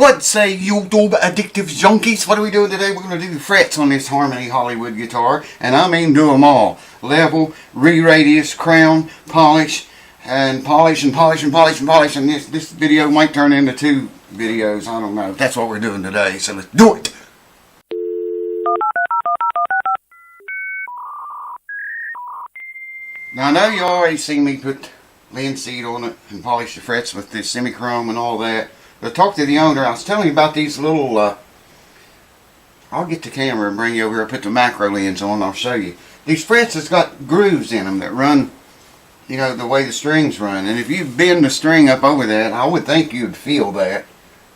What say you YouTube addictive junkies? What are we doing today? We're going to do the frets on this Harmony Hollywood guitar. And I mean do them all. Level, re-radius, crown, polish, and polish and polish and polish and polish. And this video might turn into 2 videos. I don't know. That's what we're doing today. So let's do it. Now I know you already seen me put linseed on it and polish the frets with this semi-chrome and all that. But I talked to the owner. I was telling you about these little, I'll get the camera and bring you over here. I'll put the macro lens on and I'll show you. These frets has got grooves in them that run, you know, the way the strings run. And if you bend the string up over that, I would think you'd feel that.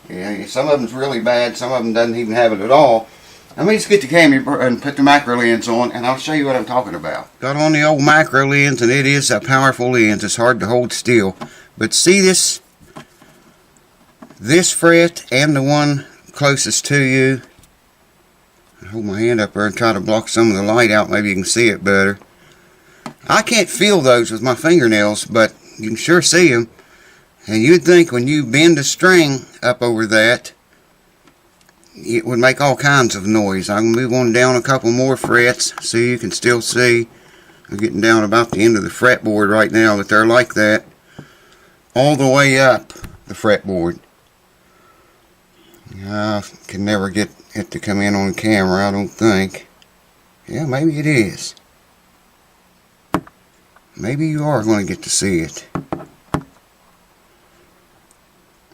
Yeah, some of them's really bad. Some of them doesn't even have it at all. Let me just get the camera and put the macro lens on and I'll show you what I'm talking about. Got on the old macro lens and it is a powerful lens. It's hard to hold still. But see this fret and the one closest to you. I hold my hand up there and try to block some of the light out. Maybe you can see it better. I can't feel those with my fingernails, but you can sure see them. And you'd think when you bend a string up over that, it would make all kinds of noise. I can move on down a couple more frets so you can still see. I'm getting down about the end of the fretboard right now, but they're like that all the way up the fretboard. I can never get it to come in on camera, I don't think. Yeah, maybe it is. Maybe you are going to get to see it.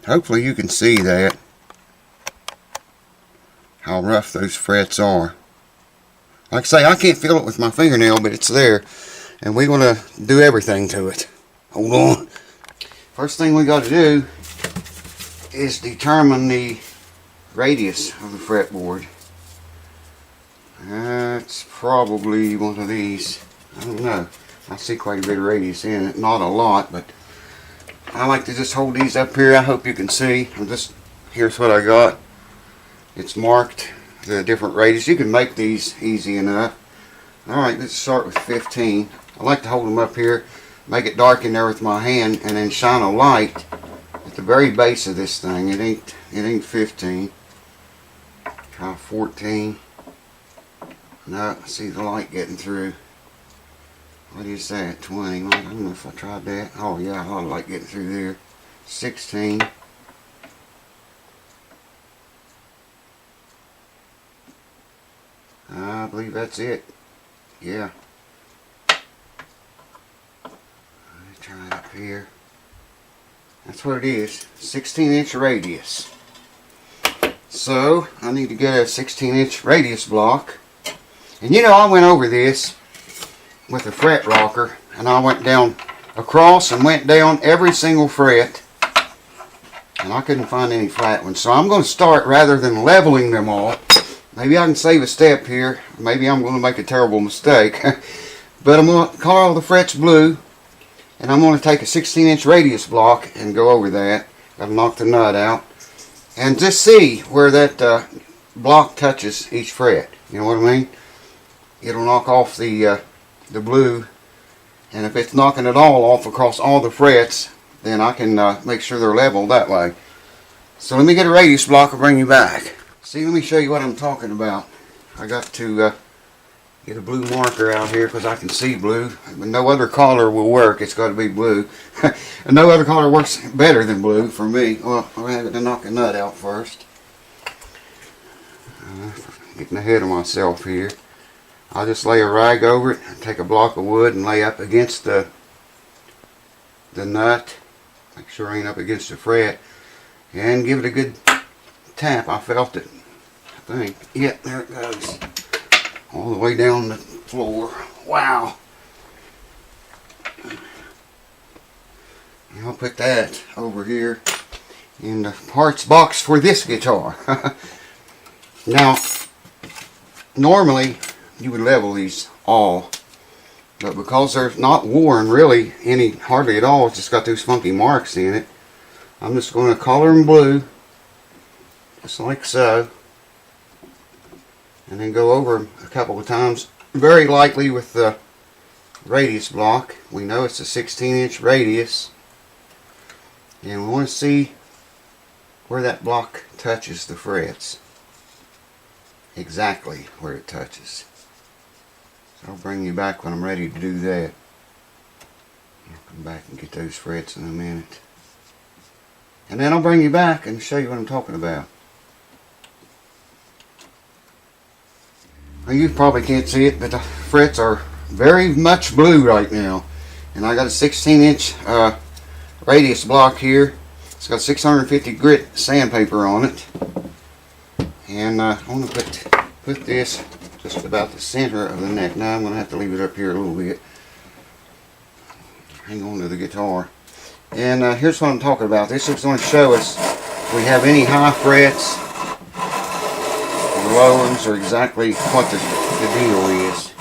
Hopefully you can see that. How rough those frets are. Like I say, I can't feel it with my fingernail, but it's there. And we're going to do everything to it. Hold on. First thing we got to do is determine the radius of the fretboard. That's probably one of these. I don't know. I see quite a bit of radius in it. Not a lot, but I like to just hold these up here. I hope you can see. Here's what I got. It's marked the different radius. You can make these easy enough. Alright, let's start with 15. I like to hold them up here, make it dark in there with my hand, and then shine a light at the very base of this thing. It ain't 15. Try 14. No, I see the light getting through. What is that? 20. I don't know if I tried that. Oh yeah, a lot of light getting through there. 16. I believe that's it. Yeah. Let me try it up here. That's what it is. 16-inch radius. So I need to get a 16-inch radius block. And you know, I went over this with a fret rocker, and I went down across and went down every single fret, and I couldn't find any flat ones. So I'm going to start, rather than leveling them all, maybe I can save a step here. Maybe I'm going to make a terrible mistake. But I'm going to color all the frets blue, and I'm going to take a 16-inch radius block and go over that. Got to knock the nut out and just see where that block touches each fret. You know what I mean? It'll knock off the blue, and if it's knocking it all off across all the frets, then I can make sure they're level that way. So let me get a radius block and bring you back. See, let me show you what I'm talking about. I got to get a blue marker out here because I can see blue. No other color will work. It's got to be blue. And no other color works better than blue for me. Well, I'm going to have to knock a nut out first. Getting ahead of myself here. I'll just lay a rag over it, take a block of wood and lay up against the nut. Make sure I ain't up against the fret. And give it a good tap. I felt it. I think. Yeah, there it goes. All the way down the floor. Wow. And I'll put that over here in the parts box for this guitar. Now, normally you would level these all, but because they're not worn really hardly at all, it's just got those funky marks in it, I'm just going to color them blue, just like so, and then go over them a couple of times, very lightly with the radius block. We know it's a 16-inch radius, and we want to see where that block touches the frets. Exactly where it touches. So I'll bring you back when I'm ready to do that. I'll come back and get those frets in a minute. And then I'll bring you back and show you what I'm talking about. Well, you probably can't see it, but the frets are very much blue right now. And I got a 16-inch radius block here. It's got 650 grit sandpaper on it. And I'm going to put this just about the center of the neck. Now I'm going to have to leave it up here a little bit. Hang on to the guitar. And here's what I'm talking about. This is going to show us if we have any high frets or low ones, or exactly what the deal is.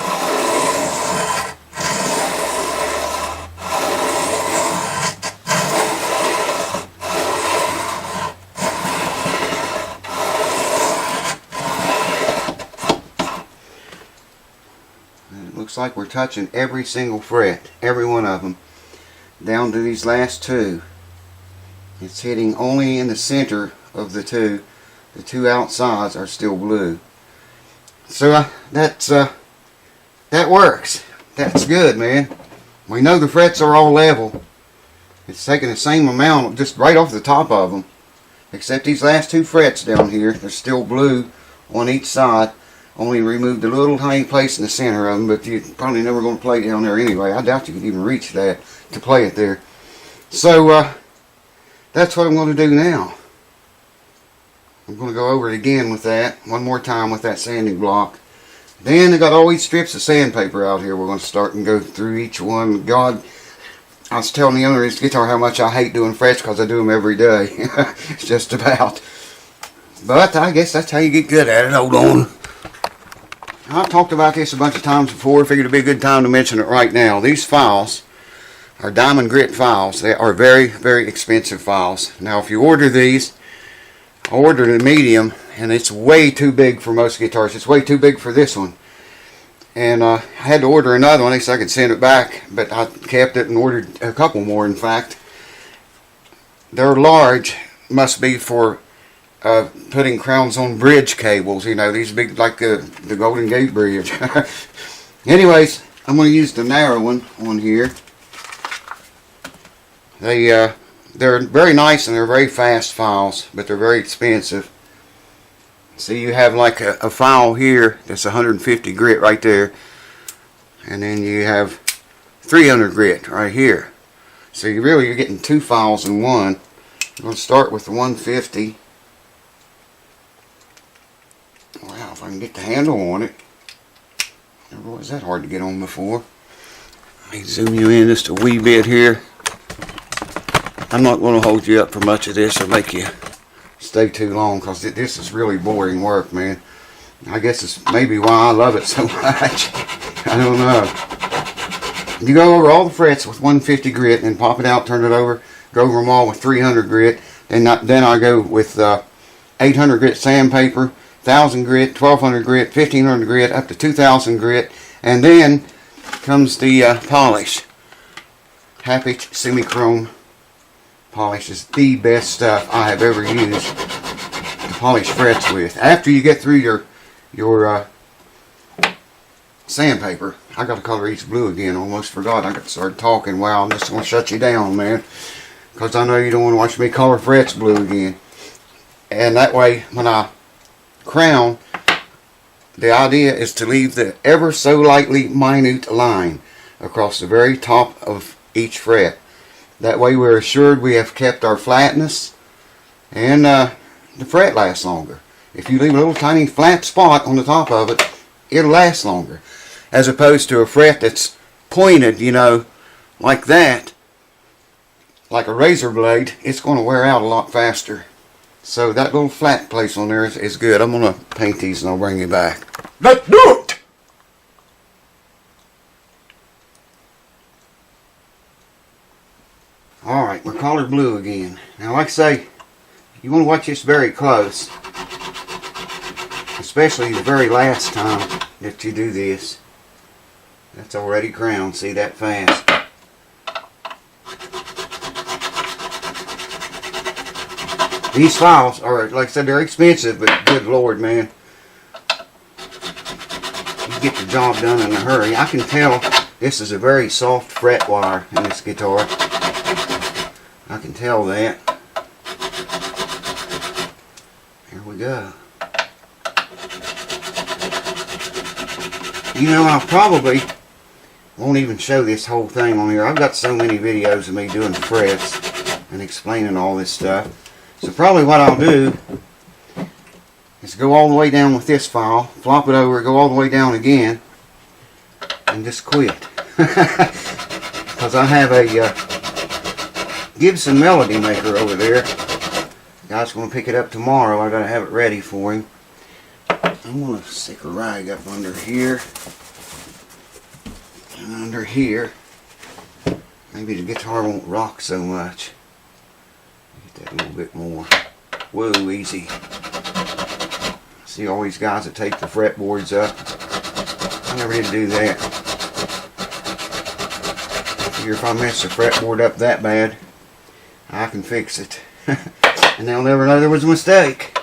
And it looks like we're touching every single fret, every one of them, down to these last two. It's hitting only in the center of the two. The two outsides are still blue. So that works. That's good, man. We know the frets are all level. It's taking the same amount just right off the top of them, except these last two frets down here, they're still blue on each side. Only removed a little tiny place in the center of them, but you're probably never going to play down there anyway. I doubt you could even reach that to play it there. So that's what I'm going to do now. I'm going to go over it again with that, one more time with that sanding block. Then I got all these strips of sandpaper out here. We're going to start and go through each one. God, I was telling the owner of this guitar how much I hate doing frets because I do them every day. Just about. But I guess that's how you get good at it. Hold on. I've talked about this a bunch of times before. Figured it'd be a good time to mention it right now. These files are diamond grit files. They are very, very expensive files. Now, if you order these, I ordered a medium, and it's way too big for most guitars. It's way too big for this one. And I had to order another one so I could send it back, but I kept it and ordered a couple more, in fact. They're large, must be for putting crowns on bridge cables, you know, these big, like the Golden Gate Bridge. Anyways, I'm going to use the narrow one on here. They're very nice and they're very fast files, but they're very expensive. So you have like a file here that's 150 grit right there, and then you have 300 grit right here. So you're getting two files in one. I'm going to start with the 150. Wow, if I can get the handle on it. Never was that hard to get on before. Let me zoom you in just a wee bit here. I'm not going to hold you up for much of this or make you stay too long, because this is really boring work, man. I guess it's maybe why I love it so much. I don't know. You go over all the frets with 150 grit and pop it out, turn it over, go over them all with 300 grit. Then I go with 800 grit sandpaper, 1000 grit, 1200 grit, 1500 grit, up to 2000 grit, and then comes the polish. Half-inch semi-chrome polish is the best stuff I have ever used to polish frets with. After you get through your sandpaper, I got to color each blue again. Almost forgot. I got to start talking. Wow, I'm just going to shut you down, man, because I know you don't want to watch me color frets blue again. And that way, when I crown, the idea is to leave the ever so lightly minute line across the very top of each fret. That way we're assured we have kept our flatness, and the fret lasts longer. If you leave a little tiny flat spot on the top of it, it'll last longer. As opposed to a fret that's pointed, you know, like that, like a razor blade, it's going to wear out a lot faster. So that little flat place on there is good. I'm going to paint these and I'll bring you back. Let's do it! Alright, we're colored blue again. Now, like I say, you want to watch this very close. Especially the very last time that you do this. That's already crowned. See that fast. These files are, like I said, they're expensive, but good Lord, man, you get the job done in a hurry. I can tell this is a very soft fret wire in this guitar. I can tell that. Here we go. You know, I probably won't even show this whole thing on here. I've got so many videos of me doing frets and explaining all this stuff. So probably what I'll do is go all the way down with this file, flop it over, go all the way down again, and just quit. Because I have a Gibson Melody Maker over there. The guy's going to pick it up tomorrow. I got to have it ready for him. I'm going to stick a rag up under here. And under here. Maybe the guitar won't rock so much. Get that a little bit more. Whoa, easy. See all these guys that take the fretboards up. I never did do that. I figure if I mess the fretboard up that bad, I can fix it. And they'll never know there was a mistake.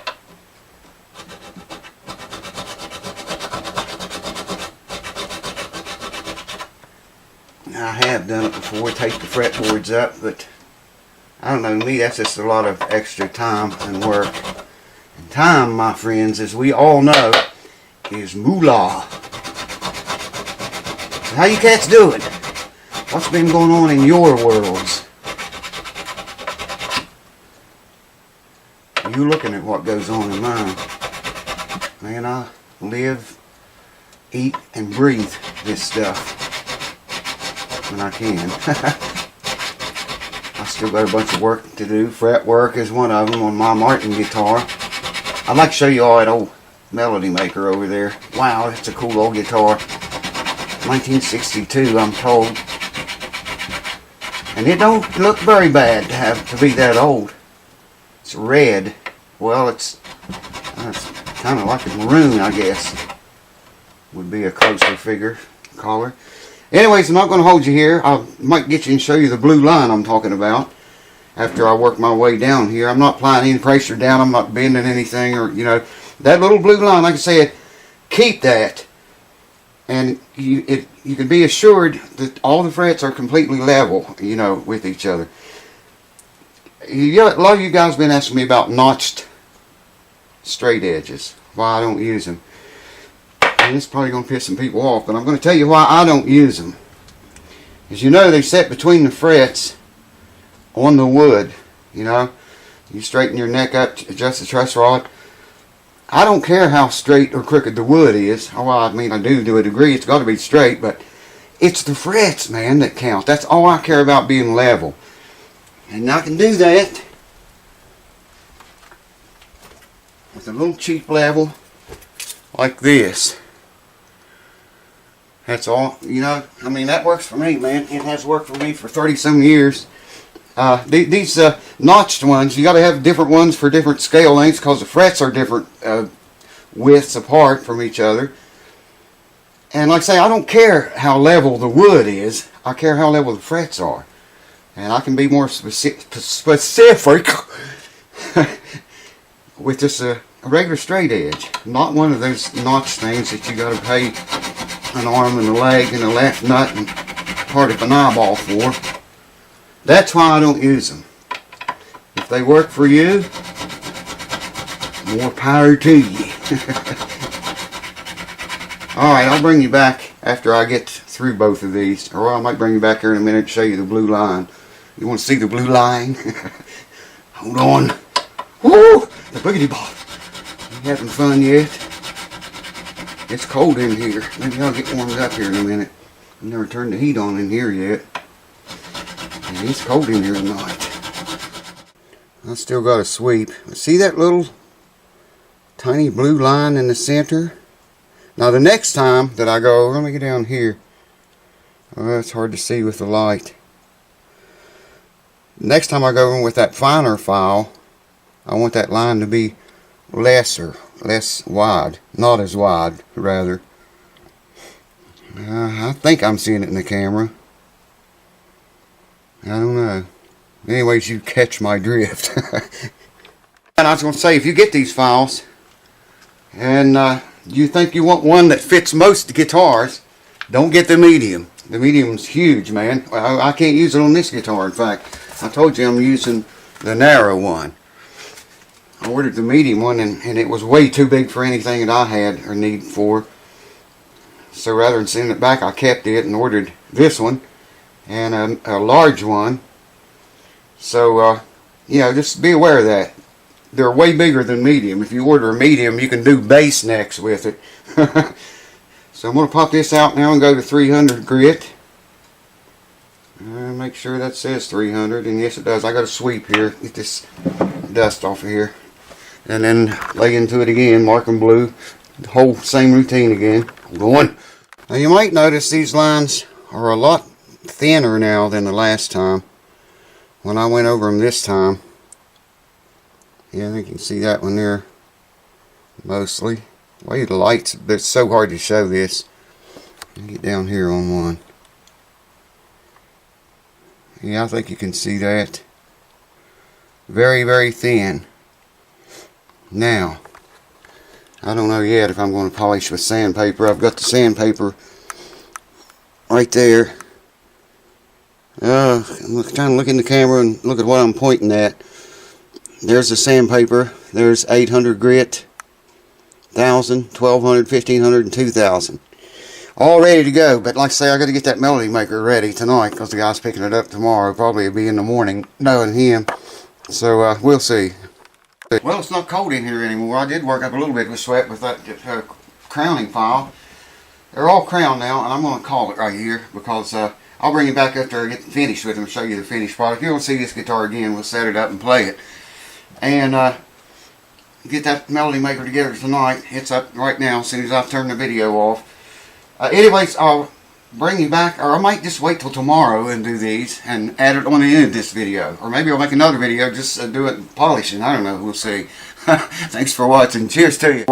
I have done it before, take the fretboards up, but I don't know, to me that's just a lot of extra time and work. And time, my friends, as we all know, is moolah. How you cats doing? What's been going on in your worlds? You looking at what goes on in mine. Man, I live, eat, and breathe this stuff when I can. I still got a bunch of work to do. Fret work is one of them on my Martin guitar. I'd like to show you all that old Melody Maker over there. Wow, that's a cool old guitar. 1962, I'm told. And it don't look very bad to be that old. It's red. Well, it's kind of like a maroon, I guess. Would be a closer figure color. Anyways, I'm not going to hold you here. I might get you and show you the blue line I'm talking about after I work my way down here. I'm not applying any pressure down. I'm not bending anything, or, you know, that little blue line, like I said, keep that. And you can be assured that all the frets are completely level, you know, with each other. A lot of you guys have been asking me about notched straight edges, why I don't use them. And it's probably going to piss some people off, but I'm going to tell you why I don't use them. As you know, they set between the frets on the wood, you know. You straighten your neck up, adjust the truss rod. I don't care how straight or crooked the wood is. Well, I mean, I do to a degree. It's got to be straight, but it's the frets, man, that count. That's all I care about, being level. And I can do that with a little cheap level like this. That's all, you know. I mean, that works for me, man. It has worked for me for 30-some years. These notched ones, you got to have different ones for different scale lengths, because the frets are different widths apart from each other. And like I say, I don't care how level the wood is. I care how level the frets are. And I can be more specific with just a regular straight edge. Not one of those notch things that you got to pay an arm and a leg and a left nut and part of an eyeball for. That's why I don't use them. If they work for you, more power to you. Alright, I'll bring you back after I get through both of these. Or I might bring you back here in a minute to show you the blue line. You want to see the blue line? Hold on. Woo! The boogity ball. You having fun yet? It's cold in here. Maybe I'll get warmed up here in a minute. I've never turned the heat on in here yet. And it's cold in here tonight. I still got a sweep. See that little tiny blue line in the center? Now the next time that I go, let me get down here. Oh, it's hard to see with the light. Next time I go in with that finer file, I want that line to be less wide. Not as wide, rather. I think I'm seeing it in the camera. I don't know. Anyways, you catch my drift. And I was going to say, if you get these files and you think you want one that fits most guitars, don't get the medium. The medium's huge, man. I can't use it on this guitar. In fact, I told you I'm using the narrow one. I ordered the medium one, and it was way too big for anything that I had or need for. So rather than sending it back, I kept it and ordered this one and a large one. So, just be aware of that. They're way bigger than medium. If you order a medium, you can do bass necks with it. So I'm going to pop this out now and go to 300 grit. Make sure that says 300, and yes it does. I got to sweep here, get this dust off of here, and then lay into it again, marking blue. The whole same routine again. I'm going. Now you might notice these lines are a lot thinner now than the last time when I went over them this time. Yeah, I think you can see that one there mostly. Way the lights, but it's so hard to show this. Get down here on one. Yeah, I think you can see that. Very, very thin. Now, I don't know yet if I'm going to polish with sandpaper. I've got the sandpaper right there. I'm trying to look in the camera and look at what I'm pointing at. There's the sandpaper. There's 800 grit, 1000, 1200, 1500, and 2000. All ready to go. But like I say, I got to get that melody maker ready tonight because the guy's picking it up tomorrow. Probably it'll be in the morning, knowing him. So we'll see. Well, it's not cold in here anymore. I did work up a little bit with sweat with that crowning file. They're all crowned now, and I'm going to call it right here because I'll bring it back up there and get finished with them and show you the finished product. If you want to see this guitar again, we'll set it up and play it. And get that melody maker together tonight. It's up right now as soon as I turn the video off. Anyways, I'll bring you back, or I might just wait till tomorrow and do these and add it on the end of this video. Or maybe I'll make another video, just do it polishing. I don't know. We'll see. Thanks for watching. Cheers to you.